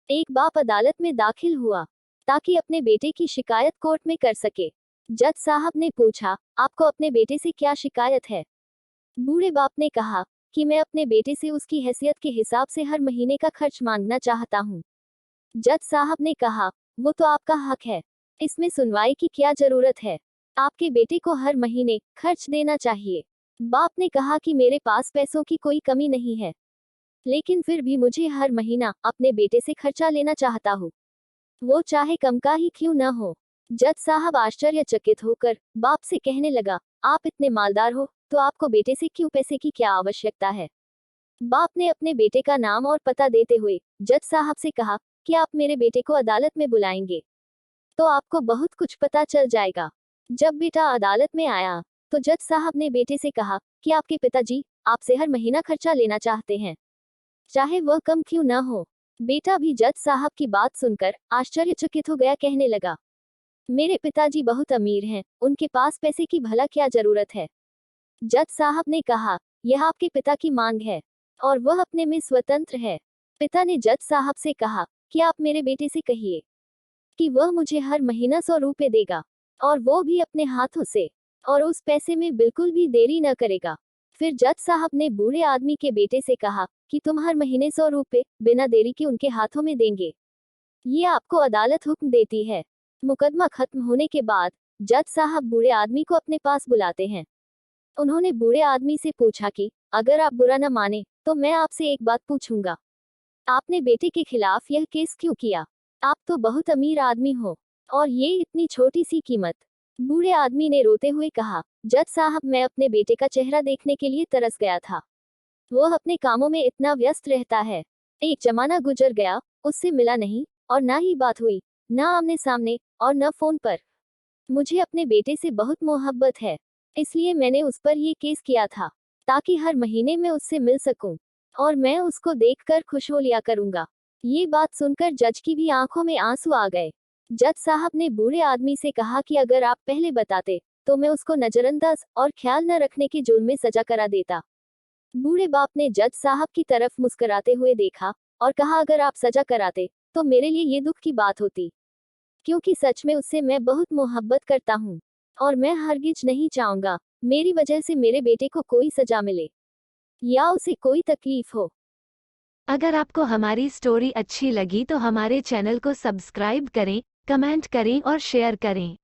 एक बाप अदालत में दाखिल हुआ ताकि अपने बेटे की शिकायत कोर्ट में कर सके। जज साहब ने पूछा, आपको अपने बेटे से क्या शिकायत है? बूढ़े बाप ने कहा कि मैं अपने बेटे से उसकी हैसियत के हिसाब से हर महीने का खर्च मांगना चाहता हूँ। जज साहब ने कहा, वो तो आपका हक है, इसमें सुनवाई की क्या जरूरत है? आपके बेटे को हर महीने खर्च देना चाहिए। बाप ने कहा कि मेरे पास पैसों की कोई कमी नहीं है, लेकिन फिर भी मुझे हर महीना अपने बेटे से खर्चा लेना चाहता हूँ, वो चाहे कम का ही क्यों न हो। जज साहब आश्चर्यचकित होकर बाप से कहने लगा, आप इतने मालदार हो तो आपको बेटे से क्यों पैसे की क्या आवश्यकता है? बाप ने अपने बेटे का नाम और पता देते हुए जज साहब से कहा कि आप मेरे बेटे को अदालत में बुलाएंगे तो आपको बहुत कुछ पता चल जाएगा। जब बेटा अदालत में आया तो जज साहब ने बेटे से कहा कि आपके पिताजी आपसे हर महीना खर्चा लेना चाहते हैं, चाहे वह कम क्यों न हो। बेटा भी जज साहब की बात सुनकर आश्चर्यचकित हो गया, कहने लगा, मेरे पिताजी बहुत अमीर हैं, उनके पास पैसे की भला क्या जरूरत है? जज साहब ने कहा, यह आपके पिता की मांग है और वह अपने में स्वतंत्र है। पिता ने जज साहब से कहा कि आप मेरे बेटे से कहिए कि वह मुझे हर महीना 100 रुपए देगा और वो भी अपने हाथों से, और उस पैसे में बिल्कुल भी देरी न करेगा। फिर जज साहब ने बूढ़े आदमी के बेटे से कहा कि तुम हर महीने 100 रुपए बिना देरी के उनके हाथों में देंगे, ये आपको अदालत हुक्म देती है। मुकदमा खत्म होने के बाद जज साहब बूढ़े आदमी को अपने पास बुलाते हैं। उन्होंने बूढ़े आदमी से पूछा कि अगर आप बुरा न माने तो मैं आपसे एक बात पूछूंगा, आपने बेटे के खिलाफ यह केस क्यों किया? आप तो बहुत अमीर आदमी हो और ये इतनी छोटी सी कीमत। बूढ़े आदमी ने रोते हुए कहा, जज साहब मैं अपने बेटे का चेहरा देखने के लिए तरस गया था, वह अपने कामों में इतना व्यस्त रहता है। एक जमाना गुजर गया, उससे मिला नहीं और ना ही बात हुई, ना आमने सामने और न फोन पर। मुझे अपने बेटे से बहुत मोहब्बत है, इसलिए मैंने उस पर ये केस किया था ताकि हर महीने में उससे मिल सकूं और मैं उसको देखकर खुश हो लिया करूंगा। ये बात सुनकर जज की भी आंखों में आंसू आ गए। जज साहब ने बूढ़े आदमी से कहा कि अगर आप पहले बताते तो मैं उसको नजरअंदाज और ख्याल न रखने के जुर्म में सजा करा देता। बूढ़े बाप ने जज साहब की तरफ मुस्कुराते हुए देखा और कहा, अगर आप सजा कराते तो मेरे लिए ये दुख की बात होती, क्योंकि सच में उससे मैं बहुत मोहब्बत करता हूँ और मैं हरगिज नहीं चाहूंगा मेरी वजह से मेरे बेटे को कोई सजा मिले या उसे कोई तकलीफ हो। अगर आपको हमारी स्टोरी अच्छी लगी तो हमारे चैनल को सब्सक्राइब करें, कमेंट करें और शेयर करें।